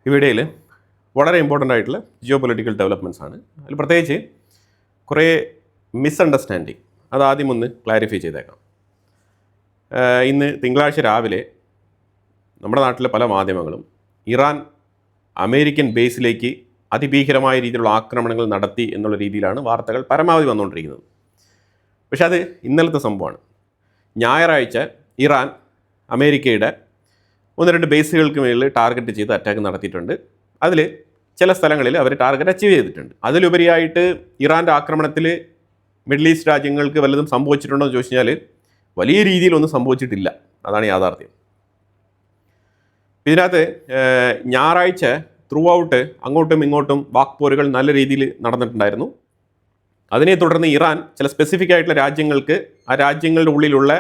ഈ വീഡിയോയിൽ വളരെ ഇമ്പോർട്ടൻ്റ് ആയിട്ടുള്ള ജിയോ പൊളിറ്റിക്കൽ ഡെവലപ്മെൻറ്റ്സ് ആണ്. അതിൽ പ്രത്യേകിച്ച് കുറേ മിസ്അണ്ടർസ്റ്റാൻഡിങ് അത് ആദ്യം ഒന്ന് ക്ലാരിഫൈ ചെയ്തേക്കാം. ഇന്ന് തിങ്കളാഴ്ച രാവിലെ നമ്മുടെ നാട്ടിലെ പല മാധ്യമങ്ങളും ഇറാൻ അമേരിക്കൻ ബേസിലേക്ക് അതിഭീകരമായ രീതിയിലുള്ള ആക്രമണങ്ങൾ നടത്തി എന്നുള്ള രീതിയിലാണ് വാർത്തകൾ പരമാവധി വന്നുകൊണ്ടിരിക്കുന്നത്. പക്ഷെ അത് ഇന്നലത്തെ സംഭവമാണ്. ഞായറാഴ്ച ഇറാൻ അമേരിക്കയുടെ 1-2 ബേസുകൾക്ക് മേളിൽ ടാർഗറ്റ് ചെയ്ത് അറ്റാക്ക് നടത്തിയിട്ടുണ്ട്. അതിൽ ചില സ്ഥലങ്ങളിൽ അവർ ടാർഗറ്റ് അച്ചീവ് ചെയ്തിട്ടുണ്ട്. അതിലുപരിയായിട്ട് ഇറാൻ്റെ ആക്രമണത്തിൽ മിഡിൽ ഈസ്റ്റ് രാജ്യങ്ങൾക്ക് വല്ലതും സംഭവിച്ചിട്ടുണ്ടോ എന്ന് ചോദിച്ചു കഴിഞ്ഞാൽ വലിയ രീതിയിലൊന്നും സംഭവിച്ചിട്ടില്ല. അതാണ് യാഥാർത്ഥ്യം. ഇതിനകത്ത് ഞായറാഴ്ച ത്രൂ ഔട്ട് അങ്ങോട്ടും ഇങ്ങോട്ടും വാക്പോരുകൾ നല്ല രീതിയിൽ നടന്നിട്ടുണ്ടായിരുന്നു. അതിനെ തുടർന്ന് ഇറാൻ ചില സ്പെസിഫിക് ആയിട്ടുള്ള രാജ്യങ്ങൾക്ക്, ആ രാജ്യങ്ങളുടെ ഉള്ളിലുള്ള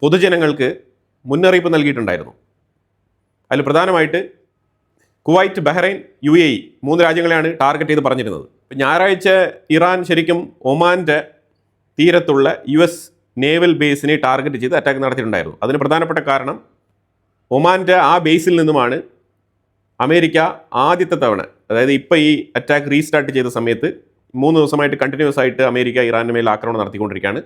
പൊതുജനങ്ങൾക്ക് മുന്നറിയിപ്പ് നൽകിയിട്ടുണ്ടായിരുന്നു. അതിൽ പ്രധാനമായിട്ട് കുവൈറ്റ്, ബഹ്റൈൻ, UAE 3 രാജ്യങ്ങളെയാണ് ടാർഗറ്റ് ചെയ്ത് പറഞ്ഞിരുന്നത്. ഞായറാഴ്ച ഇറാൻ ശരിക്കും ഒമാൻ്റെ തീരത്തുള്ള US നേവൽ ബേസിനെ ടാർഗറ്റ് ചെയ്ത് അറ്റാക്ക് നടത്തിയിട്ടുണ്ടായിരുന്നു. അതിന് പ്രധാനപ്പെട്ട കാരണം ഒമാൻ്റെ ആ ബേസിൽ നിന്നുമാണ് അമേരിക്ക ആദ്യത്തെ തവണ, അതായത് ഇപ്പോൾ ഈ അറ്റാക്ക് റീസ്റ്റാർട്ട് ചെയ്ത സമയത്ത് 3 ദിവസമായിട്ട് കണ്ടിന്യൂസ് ആയിട്ട് അമേരിക്ക ഇറാൻ്റെ മേൽ ആക്രമണം നടത്തിക്കൊണ്ടിരിക്കുകയാണ്.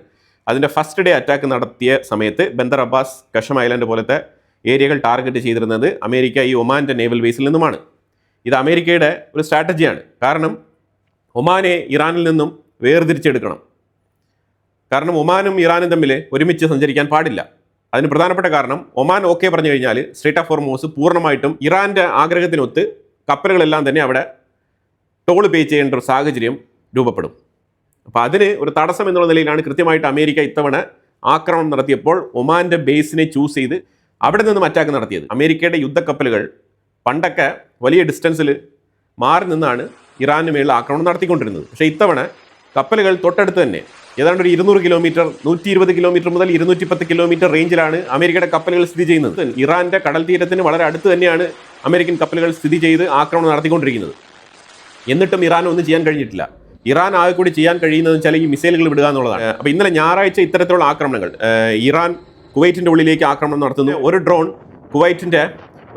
അതിൻ്റെ ഫസ്റ്റ് ഡേ അറ്റാക്ക് നടത്തിയ സമയത്ത് ബന്ദർ അബ്ബാസ്, കഷം ഐലൻഡ് പോലത്തെ ഏരിയകൾ ടാർഗറ്റ് ചെയ്തിരുന്നത് അമേരിക്ക ഈ ഒമാൻ്റെ നേവൽ ബേസിൽ നിന്നുമാണ്. ഇത് അമേരിക്കയുടെ ഒരു സ്ട്രാറ്റജിയാണ്. കാരണം ഒമാനെ ഇറാനിൽ നിന്നും വേർതിരിച്ചെടുക്കണം. കാരണം ഒമാനും ഇറാനും തമ്മിൽ ഒരുമിച്ച് സഞ്ചരിക്കാൻ പാടില്ല. അതിന് പ്രധാനപ്പെട്ട കാരണം ഒമാൻ ഓക്കെ പറഞ്ഞു കഴിഞ്ഞാൽ സ്ട്രേറ്റ് ഓഫ് ഹോർമൂസ് പൂർണ്ണമായിട്ടും ഇറാൻ്റെ ആഗ്രഹത്തിനൊത്ത് കപ്പലുകളെല്ലാം തന്നെ അവിടെ ടോൾ പേ ചെയ്യേണ്ട ഒരു സാഹചര്യം രൂപപ്പെടും. അപ്പോൾ അതിന് ഒരു തടസ്സം എന്നുള്ള നിലയിലാണ് കൃത്യമായിട്ട് അമേരിക്ക ഇത്തവണ ആക്രമണം നടത്തിയപ്പോൾ ഒമാൻ്റെ ബേസിനെ ചൂസ് ചെയ്ത് അവിടെ നിന്നും അറ്റാക്ക് നടത്തിയത്. അമേരിക്കയുടെ യുദ്ധക്കപ്പലുകൾ പണ്ടൊക്കെ വലിയ ഡിസ്റ്റൻസിൽ മാറി നിന്നാണ് ഇറാന് മേളിൽ ആക്രമണം നടത്തിക്കൊണ്ടിരുന്നത്. പക്ഷേ ഇത്തവണ കപ്പലുകൾ തൊട്ടടുത്ത് തന്നെ ഏതാണ്ട് ഒരു 200 കിലോമീറ്റർ, 120 കിലോമീറ്റർ മുതൽ 210 കിലോമീറ്റർ റേഞ്ചിലാണ് അമേരിക്കയുടെ കപ്പലുകൾ സ്ഥിതി ചെയ്യുന്നത്. ഇറാൻ്റെ കടൽ തീരത്തിന് വളരെ അടുത്ത് തന്നെയാണ് അമേരിക്കൻ കപ്പലുകൾ സ്ഥിതി ചെയ്ത് ആക്രമണം നടത്തിക്കൊണ്ടിരിക്കുന്നത്. എന്നിട്ടും ഇറാൻ ഒന്നും ചെയ്യാൻ കഴിഞ്ഞിട്ടില്ല. ഇറാൻ ആകെ കൂടി ചെയ്യാൻ കഴിയുന്നതെന്ന് വെച്ചാൽ ഈ മിസൈലുകൾ വിടുക എന്നുള്ളതാണ്. അപ്പോൾ ഇന്നലെ ഞായറാഴ്ച ഇത്തരത്തിലുള്ള ആക്രമണങ്ങൾ, ഇറാൻ കുവൈറ്റിൻ്റെ ഉള്ളിലേക്ക് ആക്രമണം നടത്തുന്നു. ഒരു ഡ്രോൺ കുവൈറ്റിൻ്റെ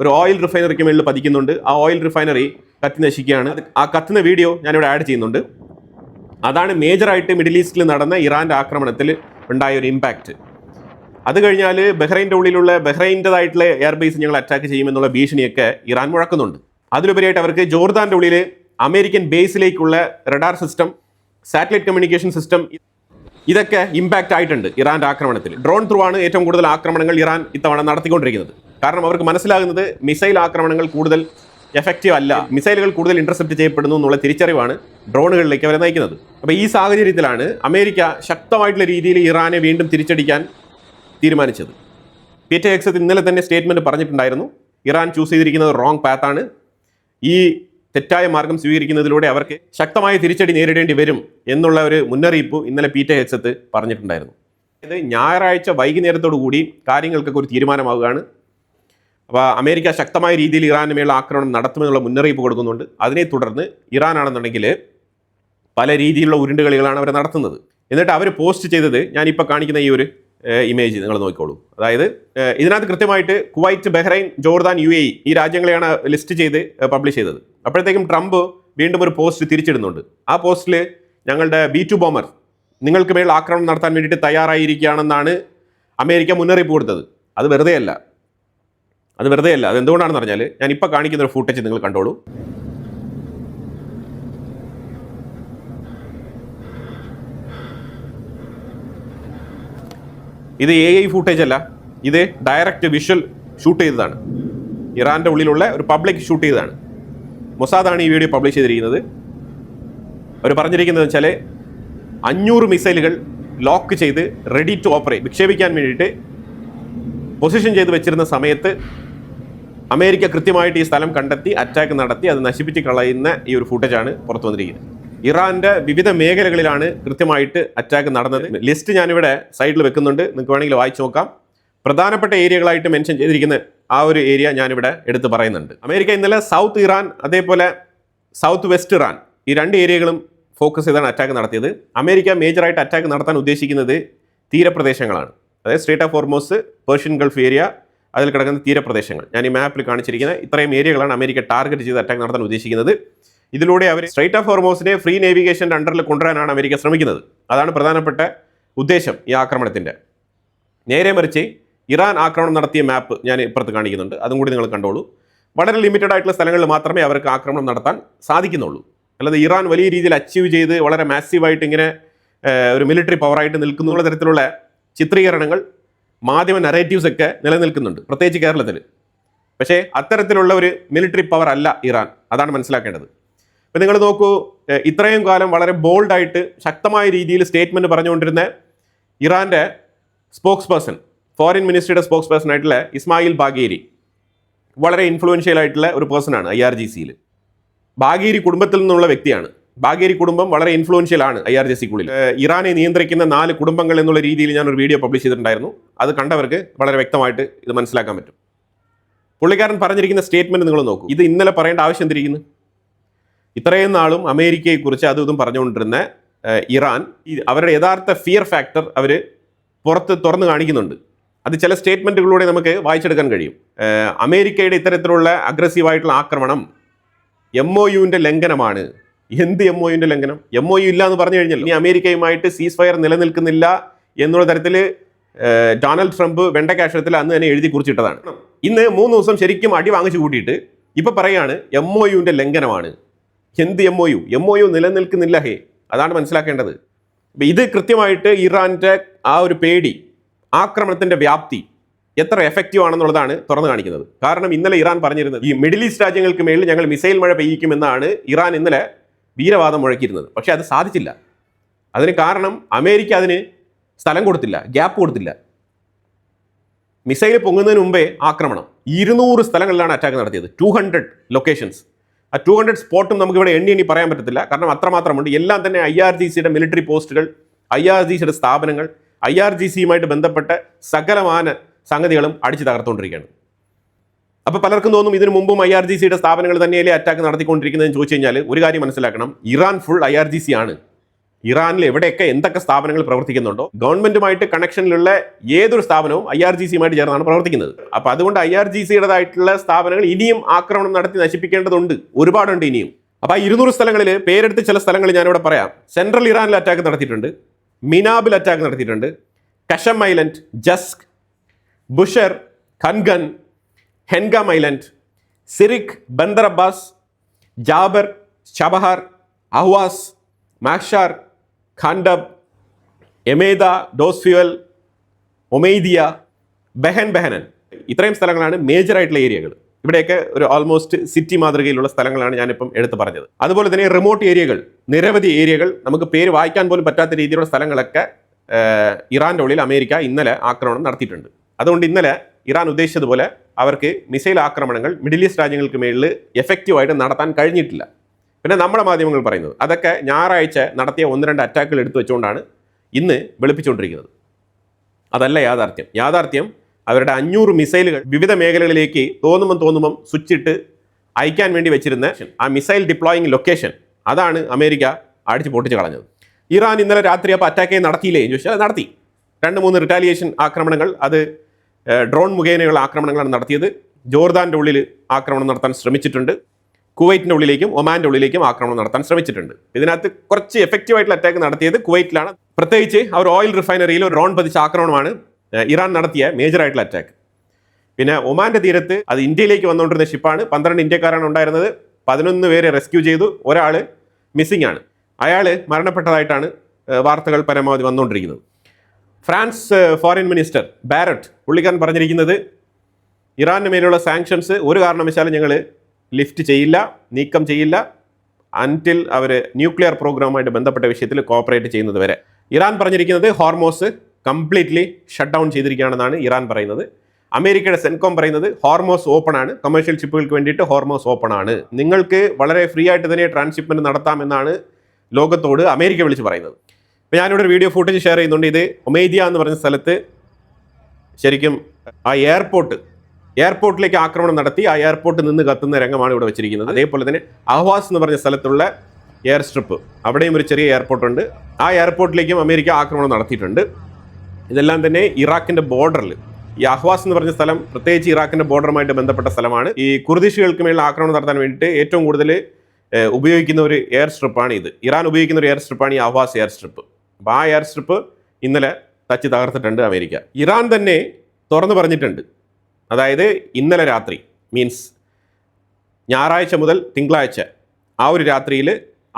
ഒരു ഓയിൽ റിഫൈനറിക്ക് മേളിൽ പതിക്കുന്നുണ്ട്. ആ ഓയിൽ റിഫൈനറി കത്തി നശിക്കുകയാണ്. ആ കത്തുന്ന വീഡിയോ ഞാനിവിടെ ആഡ് ചെയ്യുന്നുണ്ട്. അതാണ് മേജറായിട്ട് മിഡിൽ ഈസ്റ്റിൽ നടന്ന ഇറാൻ്റെ ആക്രമണത്തിൽ ഉണ്ടായ ഒരു ഇമ്പാക്റ്റ്. അത് കഴിഞ്ഞാൽ ബഹ്റൈൻ്റെ ഉള്ളിലുള്ള ബഹ്റൈൻ്റെതായിട്ടുള്ള എയർബേസ് ഞങ്ങൾ അറ്റാക്ക് ചെയ്യുമെന്നുള്ള ഭീഷണിയൊക്കെ ഇറാൻ മുഴക്കുന്നുണ്ട്. അതിലുപരിയായിട്ട് അവർക്ക് ജോർദാൻ്റെ ഉള്ളിൽ അമേരിക്കൻ ബേസിലേക്കുള്ള radar system, satellite communication system, ഇതൊക്കെ ഇമ്പാക്റ്റ് ആയിട്ടുണ്ട് ഇറാൻ്റെ ആക്രമണത്തിൽ. ഡ്രോൺ ത്രൂ ആണ് ഏറ്റവും കൂടുതൽ ആക്രമണങ്ങൾ ഇറാൻ ഇത്തവണ നടത്തിക്കൊണ്ടിരിക്കുന്നത്. കാരണം അവർക്ക് മനസ്സിലാകുന്നത് മിസൈൽ ആക്രമണങ്ങൾ കൂടുതൽ എഫക്റ്റീവ് അല്ല, മിസൈലുകൾ കൂടുതൽ ഇന്റർസെപ്റ്റ് ചെയ്യപ്പെടുന്നു എന്നുള്ള തിരിച്ചറിവാണ് ഡ്രോണുകളിലേക്ക് അവരെ നയിക്കുന്നത്. അപ്പോൾ ഈ സാഹചര്യത്തിലാണ് അമേരിക്ക ശക്തമായിട്ടുള്ള രീതിയിൽ ഇറാനെ വീണ്ടും തിരിച്ചടിക്കാൻ തീരുമാനിച്ചത്. PTX ഇന്നലെ തന്നെ സ്റ്റേറ്റ്മെൻറ്റ് പറഞ്ഞിട്ടുണ്ടായിരുന്നു, ഇറാൻ ചൂസ് ചെയ്തിരിക്കുന്നത് റോങ് പാത്താണ്. ഈ തെറ്റായ മാർഗം സ്വീകരിക്കുന്നതിലൂടെ അവർക്ക് ശക്തമായ തിരിച്ചടി നേരിടേണ്ടി വരും എന്നുള്ള ഒരു മുന്നറിയിപ്പ് ഇന്നലെ PTX പറഞ്ഞിട്ടുണ്ടായിരുന്നു. ഇത് ഞായറാഴ്ച വൈകുന്നേരത്തോടു കൂടി കാര്യങ്ങൾക്കൊക്കെ ഒരു തീരുമാനമാവുകയാണ്. അപ്പോൾ അമേരിക്ക ശക്തമായ രീതിയിൽ ഇറാന് മേൽ ആക്രമണം നടത്തുമെന്നുള്ള മുന്നറിയിപ്പ് കൊടുക്കുന്നുണ്ട്. അതിനെ തുടർന്ന് ഇറാനാണെന്നുണ്ടെങ്കിൽ പല രീതിയിലുള്ള ഉരുണ്ടുകളികളാണ് അവർ നടത്തുന്നത്. എന്നിട്ട് അവർ പോസ്റ്റ് ചെയ്തത് ഞാനിപ്പോൾ കാണിക്കുന്ന ഈ ഒരു ഇമേജ് നിങ്ങൾ നോക്കിക്കോളൂ. അതായത് ഇതിനകത്ത് കൃത്യമായിട്ട് കുവൈറ്റ്, ബഹ്റൈൻ, ജോർദാൻ, UAE ഈ രാജ്യങ്ങളെയാണ് ലിസ്റ്റ് ചെയ്ത് പബ്ലിഷ് ചെയ്തത്. അപ്പോഴത്തേക്കും ട്രംപ് വീണ്ടും ഒരു പോസ്റ്റ് തിരിച്ചിടുന്നുണ്ട്. ആ പോസ്റ്റിൽ ഞങ്ങളുടെ B-2 ബോംബർ നിങ്ങൾക്ക് മേൽ ആക്രമണം നടത്താൻ വേണ്ടിയിട്ട് തയ്യാറായിരിക്കുകയാണെന്നാണ് അമേരിക്ക മുന്നറിയിപ്പ് കൊടുത്തത്. അത് വെറുതെ അല്ല. അതെന്തുകൊണ്ടാണെന്ന് പറഞ്ഞാൽ ഞാനിപ്പോൾ കാണിക്കുന്ന ഒരു ഫുട്ടേജ് നിങ്ങൾ കണ്ടോളൂ. ഇത് AI ഫുട്ടേജ് അല്ല, ഇത് ഡയറക്റ്റ് വിഷ്വൽ ഷൂട്ട് ചെയ്തതാണ്. ഇറാൻ്റെ ഉള്ളിലുള്ള ഒരു പബ്ലിക് ഷൂട്ട് ചെയ്തതാണ്. മൊസാദാണ് ഈ വീഡിയോ പബ്ലിഷ് ചെയ്തിരിക്കുന്നത്. അവർ പറഞ്ഞിരിക്കുന്നത് വെച്ചാൽ 500 മിസൈലുകൾ ലോക്ക് ചെയ്ത് റെഡി ടു ഓപ്പറേറ്റ്, വിക്ഷേപിക്കാൻ വേണ്ടിയിട്ട് പൊസിഷൻ ചെയ്ത് വെച്ചിരുന്ന സമയത്ത് അമേരിക്ക കൃത്യമായിട്ട് ഈ സ്ഥലം കണ്ടെത്തി അറ്റാക്ക് നടത്തി അത് നശിപ്പിച്ച് കളയുന്ന ഈ ഒരു ഫുട്ടേജാണ് പുറത്തു വന്നിരിക്കുന്നത്. ഇറാൻ്റെ വിവിധ മേഖലകളിലാണ് കൃത്യമായിട്ട് അറ്റാക്ക് നടന്നത്. ലിസ്റ്റ് ഞാനിവിടെ സൈഡിൽ വെക്കുന്നുണ്ട്, നിങ്ങൾക്ക് വേണമെങ്കിൽ വായിച്ചു നോക്കാം. പ്രധാനപ്പെട്ട ഏരിയകളായിട്ട് മെൻഷൻ ചെയ്തിരിക്കുന്ന ആ ഒരു ഏരിയ ഞാനിവിടെ എടുത്ത് പറയുന്നുണ്ട്. അമേരിക്ക ഇന്നലെ സൗത്ത് ഇറാൻ, അതേപോലെ സൗത്ത് വെസ്റ്റ് ഇറാൻ, ഈ 2 ഏരിയകളും ഫോക്കസ് ചെയ്താണ് അറ്റാക്ക് നടത്തിയത്. അമേരിക്ക മേജറായിട്ട് അറ്റാക്ക് നടത്താൻ ഉദ്ദേശിക്കുന്നത് തീരപ്രദേശങ്ങളാണ്. അതായത് straight of Hormuz, Persian Gulf area, അതിൽ കിടക്കുന്ന തീരപ്രദേശങ്ങൾ. ഞാൻ ഈ മാപ്പിൽ കാണിച്ചിരിക്കുന്ന ഇത്രയും ഏരിയകളാണ് അമേരിക്ക ടാർഗറ്റ് ചെയ്ത് അറ്റാക്ക് നടത്താൻ ഉദ്ദേശിക്കുന്നത്. ഇതിലൂടെ അവർ സ്ട്രൈറ്റ് ഓഫ് ഹോർമോസിനെ ഫ്രീ നേവിഗേഷൻ്റെ അണ്ടറിൽ കൊണ്ടുവരാനാണ് അമേരിക്ക ശ്രമിക്കുന്നത്. അതാണ് പ്രധാനപ്പെട്ട ഉദ്ദേശം ഈ ആക്രമണത്തിൻ്റെ. നേരെ മറിച്ച് ഇറാൻ ആക്രമണം നടത്തിയ മാപ്പ് ഞാൻ ഇപ്പുറത്ത് കാണിക്കുന്നുണ്ട്, അതും കൂടി നിങ്ങൾ കണ്ടോളൂ. വളരെ ലിമിറ്റഡ് ആയിട്ടുള്ള സ്ഥലങ്ങളിൽ മാത്രമേ അവർക്ക് ആക്രമണം നടത്താൻ സാധിക്കുന്നുള്ളൂ. അല്ലാതെ ഇറാൻ വലിയ രീതിയിൽ അച്ചീവ് ചെയ്ത് വളരെ മാസീവായിട്ട് ഇങ്ങനെ ഒരു മിലിറ്ററി പവറായിട്ട് നിൽക്കുന്നുള്ള തരത്തിലുള്ള ചിത്രീകരണങ്ങൾ, മാധ്യമ നറേറ്റീവ്സ് ഒക്കെ നിലനിൽക്കുന്നുണ്ട്, പ്രത്യേകിച്ച് കേരളത്തിൽ. പക്ഷേ അത്തരത്തിലുള്ള ഒരു മിലിറ്ററി പവർ അല്ല ഇറാൻ, അതാണ് മനസ്സിലാക്കേണ്ടത്. ഇപ്പം നിങ്ങൾ നോക്കൂ, ഇത്രയും കാലം വളരെ ബോൾഡായിട്ട് ശക്തമായ രീതിയിൽ സ്റ്റേറ്റ്മെൻറ്റ് പറഞ്ഞുകൊണ്ടിരുന്ന ഇറാൻ്റെ സ്പോക്സ് പേഴ്സൺ, ഫോറിൻ മിനിസ്ട്രിയുടെ സ്പോക്സ് പേഴ്സൺ ആയിട്ടുള്ള ഇസ്മായിൽ ബാഗേരി വളരെ ഇൻഫ്ലുവൻഷ്യൽ ആയിട്ടുള്ള ഒരു പേഴ്സണാണ് IRGCയിൽ. ബാഗേരി കുടുംബത്തിൽ നിന്നുള്ള വ്യക്തിയാണ്. ബാഗേരി കുടുംബം വളരെ ഇൻഫ്ലുവൻഷ്യൽ ആണ് IRGCക്കുള്ളിൽ. ഇറാനെ നിയന്ത്രിക്കുന്ന 4 കുടുംബങ്ങൾ എന്നുള്ള രീതിയിൽ ഞാനൊരു വീഡിയോ പബ്ലിഷ് ചെയ്തിട്ടുണ്ടായിരുന്നു. അത് കണ്ടവർക്ക് വളരെ വ്യക്തമായിട്ട് ഇത് മനസ്സിലാക്കാൻ പറ്റും. പുള്ളിക്കാരൻ പറഞ്ഞിരിക്കുന്ന സ്റ്റേറ്റ്മെൻറ്റ് നിങ്ങൾ നോക്കൂ. ഇത് ഇന്നലെ പറയേണ്ട ആവശ്യം എന്തിരിക്കുന്നു? ഇത്രയും നാളും അമേരിക്കയെക്കുറിച്ച് അതും ഇതും പറഞ്ഞുകൊണ്ടിരുന്ന ഇറാൻ അവരുടെ യഥാർത്ഥ ഫിയർ ഫാക്ടർ അവർ പുറത്ത് തുറന്നു കാണിക്കുന്നുണ്ട്. അത് ചില സ്റ്റേറ്റ്മെൻറ്റുകളിലൂടെ നമുക്ക് വായിച്ചെടുക്കാൻ കഴിയും. അമേരിക്കയുടെ ഇത്തരത്തിലുള്ള അഗ്രസീവായിട്ടുള്ള ആക്രമണം MOUവിൻ്റെ ലംഘനമാണ്. എന്ത് MOUവിൻ്റെ ലംഘനം? MOU ഇല്ല എന്ന് പറഞ്ഞു കഴിഞ്ഞാൽ ഇനി അമേരിക്കയുമായിട്ട് സീസ് ഫയർ നിലനിൽക്കുന്നില്ല എന്നുള്ള തരത്തിൽ ഡൊണാൾഡ് ട്രംപ് വെണ്ടക്കാക്ഷരത്തിൽ അന്ന് തന്നെ എഴുതി കുറിച്ചിട്ടതാണ്. ഇന്ന് 3 ദിവസം ശരിക്കും അടി വാങ്ങിച്ചു കൂട്ടിയിട്ട് ഇപ്പം പറയാണ് MOUവിൻ്റെ ലംഘനമാണ്. എന്ത് MOU നിലനിൽക്കുന്നില്ല. അതാണ് മനസ്സിലാക്കേണ്ടത്. ഇത് കൃത്യമായിട്ട് ഇറാൻ്റെ ആ ഒരു പേടി, ആക്രമണത്തിൻ്റെ വ്യാപ്തി എത്ര എഫക്റ്റീവ് ആണെന്നുള്ളതാണ് തുറന്നു കാണിക്കുന്നത്. കാരണം ഇന്നലെ ഇറാൻ പറഞ്ഞിരുന്നത് ഈ മിഡിൽ ഈസ്റ്റ് രാജ്യങ്ങൾക്ക് മേളിൽ ഞങ്ങൾ മിസൈൽ മഴ പെയ്യിക്കുമെന്നാണ് ഇറാൻ ഇന്നലെ വീരവാദം മുഴക്കിയിരുന്നത്. പക്ഷേ അത് സാധിച്ചില്ല. അതിന് കാരണം അമേരിക്ക അതിന് സ്ഥലം കൊടുത്തില്ല, ഗ്യാപ്പ് കൊടുത്തില്ല. മിസൈൽ പൊങ്ങുന്നതിന് മുമ്പേ ആക്രമണം 200 സ്ഥലങ്ങളിലാണ് അറ്റാക്ക് നടത്തിയത്. 200 ലൊക്കേഷൻസ്. ആ 200 സ്പോട്ടും നമുക്കിവിടെ എണ്ണി പറയാൻ പറ്റത്തില്ല. കാരണം അത്രമാത്രമുണ്ട്. എല്ലാം തന്നെ IRGCയുടെ മിലിറ്ററി പോസ്റ്റുകൾ, IRGCയുടെ സ്ഥാപനങ്ങൾ, IRGCയുമായിട്ട് ബന്ധപ്പെട്ട സകലമാന സംഗതികളും അടിച്ചു തകർത്തുകൊണ്ടിരിക്കുകയാണ്. അപ്പോൾ പലർക്കും തോന്നും ഇതിനു മുമ്പും IRGCയുടെ സ്ഥാപനങ്ങൾ തന്നെയല്ലേ അറ്റാക്ക് നടത്തിക്കൊണ്ടിരിക്കുന്നതെന്ന് ചോദിച്ചു കഴിഞ്ഞാൽ ഒരു കാര്യം മനസ്സിലാക്കണം, ഇറാൻ ഫുൾ IRGC ആണ്. ഇറാനിൽ എവിടെയൊക്കെ എന്തൊക്കെ സ്ഥാപനങ്ങൾ പ്രവർത്തിക്കുന്നുണ്ടോ, ഗവൺമെന്റുമായിട്ട് കണക്ഷനിലുള്ള ഏതൊരു സ്ഥാപനവും IRGCയുമായിട്ട് ചേർന്നാണ് പ്രവർത്തിക്കുന്നത്. അപ്പോൾ അതുകൊണ്ട് IRGCയുടേതായിട്ടുള്ള സ്ഥാപനങ്ങൾ ഇനിയും ആക്രമണം നടത്തി നശിപ്പിക്കേണ്ടതുണ്ട്, ഒരുപാടുണ്ട് ഇനിയും. അപ്പോൾ 200 സ്ഥലങ്ങളിൽ പേരെടുത്ത് ചില സ്ഥലങ്ങൾ ഞാനിവിടെ പറയാം. സെൻട്രൽ ഇറാനിൽ അറ്റാക്ക് നടത്തിയിട്ടുണ്ട്, മിനാബിൽ അറ്റാക്ക് നടത്തിയിട്ടുണ്ട്, Qeshm island, Jask, Bushehr, Kangan, Hengam island, Sirik, Bandar Abbas, ജാബർ, ചബഹാർ, അഹ്വാസ്, മാഷാർ, ഖാൻഡബ്, എമേദ, ഡോസ്ഫ്യുവൽ, ഒമൈദിയ, ബെഹനൻ. ഇത്രയും സ്ഥലങ്ങളാണ് മേജറായിട്ടുള്ള ഏരിയകൾ. ഇവിടെയൊക്കെ ഒരു ഓൾമോസ്റ്റ് സിറ്റി മാതൃകയിലുള്ള സ്ഥലങ്ങളാണ് ഞാനിപ്പം എടുത്തു പറഞ്ഞത്. അതുപോലെ തന്നെ റിമോട്ട് ഏരിയകൾ, നിരവധി ഏരിയകൾ, നമുക്ക് പേര് വായിക്കാൻ പോലും പറ്റാത്ത രീതിയിലുള്ള സ്ഥലങ്ങളൊക്കെ ഇറാൻ്റെ ഉള്ളിൽ അമേരിക്ക ഇന്നലെ ആക്രമണം നടത്തിയിട്ടുണ്ട്. അതുകൊണ്ട് ഇന്നലെ ഇറാൻ ഉദ്ദേശിച്ചതുപോലെ അവർക്ക് മിസൈൽ ആക്രമണങ്ങൾ മിഡിൽ ഈസ്റ്റ് രാജ്യങ്ങൾക്ക് മേളിൽ എഫക്റ്റീവായിട്ട് നടത്താൻ കഴിഞ്ഞിട്ടില്ല. പിന്നെ നമ്മുടെ മാധ്യമങ്ങൾ പറയുന്നത് അതൊക്കെ ഞായറാഴ്ച നടത്തിയ 1-2 അറ്റാക്കുകൾ എടുത്തു വെച്ചുകൊണ്ടാണ് ഇന്ന് വെളുപ്പിച്ചുകൊണ്ടിരിക്കുന്നത്. അതല്ല യാഥാർത്ഥ്യം. യാഥാർത്ഥ്യം അവരുടെ 500 മിസൈലുകൾ വിവിധ മേഖലകളിലേക്ക് തോന്നുമ്പം സ്വിച്ച് ഇട്ട് അയക്കാൻ വേണ്ടി വെച്ചിരുന്ന ആ മിസൈൽ ഡിപ്ലോയിങ് ലൊക്കേഷൻ, അതാണ് അമേരിക്ക അടിച്ച് പൊട്ടിച്ച് കളഞ്ഞത്. ഇറാൻ ഇന്നലെ രാത്രി അപ്പോൾ അറ്റാക്ക് നടത്തിയില്ലേ എന്ന് ചോദിച്ചാൽ നടത്തി. 2-3 റിറ്റാലിയേഷൻ ആക്രമണങ്ങൾ, അത് ഡ്രോൺ മുഖേനയുള്ള ആക്രമണങ്ങളാണ് നടത്തിയത്. ജോർദാൻ്റെ ഉള്ളിൽ ആക്രമണം നടത്താൻ ശ്രമിച്ചിട്ടുണ്ട്. കുവൈറ്റിൻ്റെ ഉള്ളിലേക്കും ഒമാൻ്റെ ഉള്ളിലേക്കും ആക്രമണം നടത്താൻ ശ്രമിച്ചിട്ടുണ്ട്. ഇതിനകത്ത് കുറച്ച് എഫക്റ്റീവായിട്ടുള്ള അറ്റാക്ക് നടത്തിയത് കുവൈറ്റിലാണ്. പ്രത്യേകിച്ച് അവർ ഓയിൽ റിഫൈനറിയിൽ ഒരു ഡ്രോൺ പതിച്ച ആക്രമണമാണ് ഇറാൻ നടത്തിയ മേജറായിട്ടുള്ള അറ്റാക്ക്. പിന്നെ ഒമാൻ്റെ തീരത്ത് അത് ഇന്ത്യയിലേക്ക് വന്നുകൊണ്ടിരുന്ന ഷിപ്പാണ്. 12 ഇന്ത്യക്കാരാണ് ഉണ്ടായിരുന്നത്. 11 പേരെ റെസ്ക്യൂ ചെയ്തു. ഒരാൾ മിസ്സിംഗ് ആണ്. അയാൾ മരണപ്പെട്ടതായിട്ടാണ് വാർത്തകൾ പരമാവധി വന്നുകൊണ്ടിരിക്കുന്നത്. ഫ്രാൻസ് ഫോറിൻ മിനിസ്റ്റർ ബാരറ്റ് പുള്ളിക്കാരൻ പറഞ്ഞിരിക്കുന്നത് ഇറാന് മേലുള്ള സാങ്ഷൻസ് ഒരു കാരണവശാലും ഞങ്ങൾ ലിഫ്റ്റ് ചെയ്യില്ല, നീക്കം ചെയ്യില്ല, അൻറ്റിൽ അവർ ന്യൂക്ലിയർ പ്രോഗ്രാമുമായിട്ട് ബന്ധപ്പെട്ട വിഷയത്തിൽ കോപ്പറേറ്റ് ചെയ്യുന്നത് വരെ. ഇറാൻ പറഞ്ഞിരിക്കുന്നത് ഹോർമോസ് കംപ്ലീറ്റ്ലി ഷട്ട് ഡൗൺ ചെയ്തിരിക്കുകയാണെന്നാണ് ഇറാൻ പറയുന്നത്. അമേരിക്കയുടെ സെൻകോം പറയുന്നത് ഹോർമോസ് ഓപ്പൺ ആണ്, കമേഴ്ഷ്യൽ ഷിപ്പുകൾക്ക് വേണ്ടിയിട്ട് ഹോർമോസ് ഓപ്പൺ ആണ്, നിങ്ങൾക്ക് വളരെ ഫ്രീ ആയിട്ട് തന്നെ ട്രാൻസ്ഷിപ്മെൻറ്റ് നടത്താമെന്നാണ് ലോകത്തോട് അമേരിക്ക വിളിച്ച് പറയുന്നത്. ഇപ്പോൾ ഞാനിവിടെ ഒരു വീഡിയോ ഫുട്ടേജ് ഷെയർ ചെയ്യുന്നുണ്ട്. ഇത് ഒമൈദിയ എന്ന് പറഞ്ഞ സ്ഥലത്ത് ശരിക്കും ആ എയർപോർട്ടിലേക്ക് ആക്രമണം നടത്തി ആ എയർപോർട്ട് നിന്ന് കത്തുന്ന രംഗമാണ് ഇവിടെ വെച്ചിരിക്കുന്നത്. അതേപോലെ തന്നെ അഹ്വാസ് എന്ന് പറഞ്ഞ സ്ഥലത്തുള്ള എയർ സ്ട്രിപ്പ്, അവിടെയും ഒരു ചെറിയ എയർപോർട്ടുണ്ട്. ആ എയർപോർട്ടിലേക്കും അമേരിക്ക ആക്രമണം നടത്തിയിട്ടുണ്ട്. ഇതെല്ലാം തന്നെ ഇറാഖിൻ്റെ ബോർഡറിൽ ഈ അഹ്വാസ് എന്ന് പറഞ്ഞ സ്ഥലം പ്രത്യേകിച്ച് ഇറാഖിന്റെ ബോർഡറുമായിട്ട് ബന്ധപ്പെട്ട സ്ഥലമാണ്. ഈ കുർദിഷുകൾക്ക് മേലുള്ള ആക്രമണം നടത്താൻ വേണ്ടിയിട്ട് ഏറ്റവും കൂടുതൽ ഉപയോഗിക്കുന്ന ഒരു എയർ സ്ട്രിപ്പാണ് ഇത്. ഇറാൻ ഉപയോഗിക്കുന്ന ഒരു എയർ സ്ട്രിപ്പാണ് ഈ അഹ്വാസ് എയർ സ്ട്രിപ്പ്. അപ്പോൾ ആ എയർ സ്ട്രിപ്പ് ഇന്നലെ തച്ച് തകർത്തിട്ടുണ്ട് അമേരിക്ക. ഇറാൻ തന്നെ തുറന്നു പറഞ്ഞിട്ടുണ്ട്. അതായത് ഇന്നലെ രാത്രി മീൻസ് ഞായറാഴ്ച മുതൽ തിങ്കളാഴ്ച ആ ഒരു രാത്രിയിൽ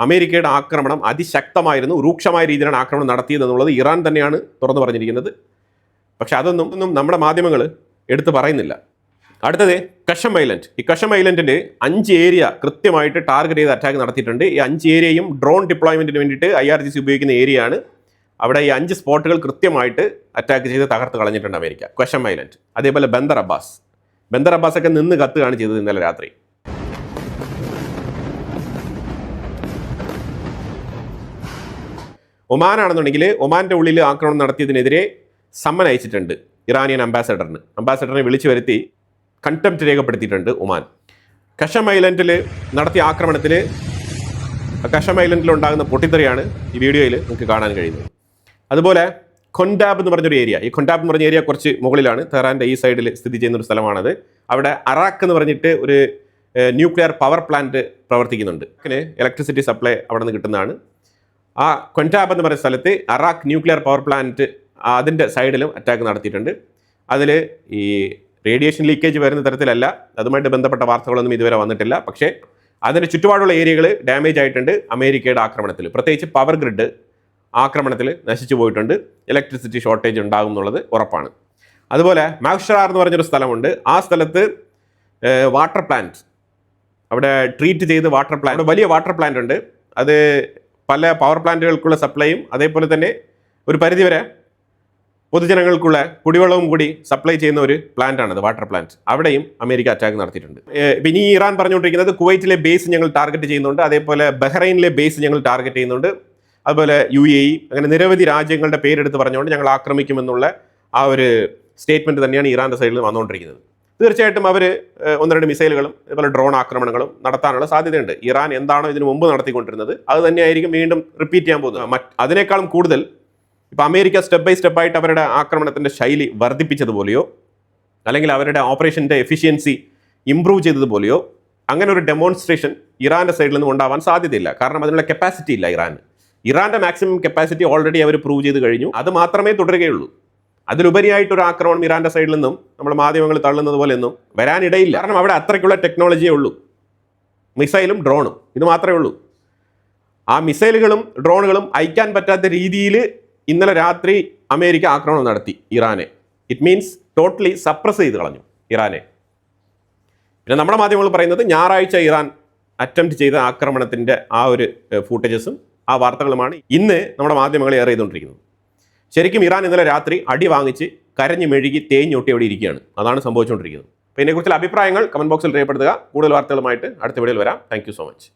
അമേരിക്കയുടെ ആക്രമണം അതിശക്തമായിരുന്നു, രൂക്ഷമായ രീതിയിലാണ് ആക്രമണം നടത്തിയതെന്നുള്ളത് ഇറാൻ തന്നെയാണ് തുറന്നു പറഞ്ഞിരിക്കുന്നത്. പക്ഷെ അതൊന്നും നമ്മുടെ മാധ്യമങ്ങൾ എടുത്തു പറയുന്നില്ല. അടുത്തത് കഷം ഐലൻഡ്. ഈ കഷം ഐലൻഡിൻ്റെ 5 ഏരിയ കൃത്യമായിട്ട് ടാർഗറ്റ് ചെയ്ത് അറ്റാക്ക് നടത്തിയിട്ടുണ്ട്. ഈ 5 ഏരിയയും ഡ്രോൺ ഡിപ്ലോയ്മെൻറ്റിന് വേണ്ടിയിട്ട് IRGC ഉപയോഗിക്കുന്ന ഏരിയയാണ്. അവിടെ ഈ 5 സ്പോട്ടുകൾ കൃത്യമായിട്ട് അറ്റാക്ക് ചെയ്ത് തകർത്ത് കളഞ്ഞിട്ടുണ്ട് അമേരിക്ക. കഷം ഐലൻഡ്, അതേപോലെ ബന്ദർ അബ്ബാസ് ഒക്കെ നിന്ന് കത്തുകയാണ് ചെയ്തത് ഇന്നലെ രാത്രി. ഒമാനാണെന്നുണ്ടെങ്കിൽ ഒമാൻ്റെ ഉള്ളിൽ ആക്രമണം നടത്തിയതിനെതിരെ സമ്മൻ അയച്ചിട്ടുണ്ട് ഇറാനിയൻ അംബാസഡറിനെ വിളിച്ചു വരുത്തി കണ്ടംപ്റ്റ് രേഖപ്പെടുത്തിയിട്ടുണ്ട് ഒമാൻ. കഷം ഐലൻഡിൽ നടത്തിയ ആക്രമണത്തിൽ കഷം ഐലൻഡിൽ ഉണ്ടാകുന്ന പൊട്ടിത്തെറിയാണ് ഈ വീഡിയോയിൽ നിങ്ങൾക്ക് കാണാൻ കഴിയുന്നത്. അതുപോലെ ഖൊൻഡാബ് എന്ന് പറഞ്ഞൊരു ഏരിയ, ഈ ഖൊൻഡാബ് എന്ന് പറഞ്ഞ ഏരിയ കുറച്ച് മുകളിലാണ്, തെഹ്റാൻ്റെ ഈ സൈഡിൽ സ്ഥിതി ചെയ്യുന്ന ഒരു സ്ഥലമാണത്. അവിടെ അറാഖ് എന്ന് പറഞ്ഞിട്ട് ഒരു ന്യൂക്ലിയർ പവർ പ്ലാന്റ് പ്രവർത്തിക്കുന്നുണ്ട്. ഇലക്ട്രിസിറ്റി സപ്ലൈ അവിടെ നിന്ന് കിട്ടുന്നതാണ്. ആ ഖൊൻഡാബ് എന്ന് പറയുന്ന സ്ഥലത്ത് അറാഖ് ന്യൂക്ലിയർ പവർ പ്ലാന്റ് അതിൻ്റെ സൈഡിലും അറ്റാക്ക് നടത്തിയിട്ടുണ്ട്. അതിൽ ഈ റേഡിയേഷൻ ലീക്കേജ് വരുന്ന തരത്തിലല്ല, അതുമായിട്ട് ബന്ധപ്പെട്ട വാർത്തകളൊന്നും ഇതുവരെ വന്നിട്ടില്ല. പക്ഷേ അതിൻ്റെ ചുറ്റുപാടുള്ള ഏരിയകൾ ഡാമേജ് ആയിട്ടുണ്ട് അമേരിക്കയുടെ ആക്രമണത്തിൽ. പ്രത്യേകിച്ച് പവർ ഗ്രിഡ് ആക്രമണത്തിൽ നശിച്ചു പോയിട്ടുണ്ട്. ഇലക്ട്രിസിറ്റി ഷോർട്ടേജ് ഉണ്ടാകും എന്നുള്ളത് ഉറപ്പാണ്. അതുപോലെ മാഗ്ഷറാർ എന്ന് പറഞ്ഞൊരു സ്ഥലമുണ്ട്. ആ സ്ഥലത്ത് വാട്ടർ പ്ലാന്റ്, അവിടെ ട്രീറ്റ് ചെയ്ത് വാട്ടർ പ്ലാന്റ്, വലിയ വാട്ടർ പ്ലാന്റ് ഉണ്ട്. അത് പല പവർ പ്ലാന്റുകൾക്കുള്ള സപ്ലൈയും അതേപോലെ തന്നെ ഒരു പരിധിവരെ പൊതുജനങ്ങൾക്കുള്ള കുടിവെള്ളവും കൂടി സപ്ലൈ ചെയ്യുന്ന ഒരു പ്ലാന്റാണത്, വാട്ടർ പ്ലാന്റ്. അവിടെയും അമേരിക്ക അറ്റാക്ക് നടത്തിയിട്ടുണ്ട്. പിന്നെ ഈ ഇറാൻ പറഞ്ഞുകൊണ്ടിരിക്കുന്നത് കുവൈറ്റിലെ ബേസ് ഞങ്ങൾ ടാർഗറ്റ് ചെയ്യുന്നുണ്ട്, അതേപോലെ ബഹ്റൈനിലെ ബേസ് ഞങ്ങൾ ടാർഗറ്റ് ചെയ്യുന്നുണ്ട്, അതുപോലെ UAE, അങ്ങനെ നിരവധി രാജ്യങ്ങളുടെ പേരെടുത്ത് പറഞ്ഞുകൊണ്ട് ഞങ്ങൾ ആക്രമിക്കുമെന്നുള്ള ആ ഒരു സ്റ്റേറ്റ്മെൻറ്റ് തന്നെയാണ് ഇറാൻ്റെ സൈഡിൽ വന്നുകൊണ്ടിരിക്കുന്നത്. തീർച്ചയായിട്ടും അവർ 1-2 മിസൈലുകളും അതുപോലെ ഡ്രോൺ ആക്രമണങ്ങളും നടത്താനുള്ള സാധ്യതയുണ്ട്. ഇറാൻ എന്താണോ ഇതിനു മുമ്പ് നടത്തിക്കൊണ്ടിരുന്നത് അത് തന്നെയായിരിക്കും വീണ്ടും റിപ്പീറ്റ് ചെയ്യാൻ പോകുന്നത്. അതിനേക്കാളും കൂടുതൽ ഇപ്പോൾ അമേരിക്ക സ്റ്റെപ്പ് ബൈ സ്റ്റെപ്പായിട്ട് അവരുടെ ആക്രമണത്തിൻ്റെ ശൈലി വർദ്ധിപ്പിച്ചതുപോലെയോ അല്ലെങ്കിൽ അവരുടെ ഓപ്പറേഷൻ്റെ എഫിഷ്യൻസി ഇംപ്രൂവ് ചെയ്തതുപോലെയോ അങ്ങനെ ഒരു ഡെമോൺസ്ട്രേഷൻ ഇറാൻ്റെ സൈഡിൽ നിന്നും ഉണ്ടാവാൻ സാധ്യതയില്ല. കാരണം അതിനുള്ള കപ്പാസിറ്റി ഇല്ല ഇറാൻ്റെ മാക്സിമം കപ്പാസിറ്റി ഓൾറെഡി അവർ പ്രൂവ് ചെയ്ത് കഴിഞ്ഞു. അത് മാത്രമേ തുടരുകയുള്ളൂ. അതിലുപരിയായിട്ടൊരു ആക്രമണം ഇറാൻ്റെ സൈഡിൽ നിന്നും നമ്മൾ മാധ്യമങ്ങൾ തള്ളുന്നത് പോലെ ഒന്നും വരാനിടയില്ല. കാരണം അവിടെ അത്രയ്ക്കുള്ള ടെക്നോളജിയേ ഉള്ളൂ, മിസൈലും ഡ്രോണും ഇത് മാത്രമേ ഉള്ളൂ. ആ മിസൈലുകളും ഡ്രോണുകളും അയക്കാൻ പറ്റാത്ത രീതിയിൽ ഇന്നലെ രാത്രി അമേരിക്ക ആക്രമണം നടത്തി ഇറാനെ. ഇറ്റ് മീൻസ് ടോട്ടലി സപ്രസ് ചെയ്ത് കളഞ്ഞു ഇറാനെ. പിന്നെ നമ്മുടെ മാധ്യമങ്ങൾ പറയുന്നത് ഞായറാഴ്ച ഇറാൻ അറ്റംപ്റ്റ് ചെയ്ത ആക്രമണത്തിൻ്റെ ആ ഒരു ഫൂട്ടേജസും ആ വാർത്തകളുമാണ് ഇന്ന് നമ്മുടെ മാധ്യമങ്ങൾ ഏറെ ചെയ്തുകൊണ്ടിരിക്കുന്നത്. ശരിക്കും ഇറാൻ ഇന്നലെ രാത്രി അടി വാങ്ങിച്ച് കരഞ്ഞു മെഴുകി തേഞ്ഞൊട്ടി അവിടെ ഇരിക്കുകയാണ്. അതാണ് സംഭവിച്ചുകൊണ്ടിരിക്കുന്നത്. അപ്പോൾ ഇതിനെക്കുറിച്ചുള്ള അഭിപ്രായങ്ങൾ കമൻറ്റ് ബോക്സിൽ രേഖപ്പെടുത്തുക. കൂടുതൽ വാർത്തകളുമായിട്ട് അടുത്ത വീഡിയോയിൽ വരാം. Thank you so much.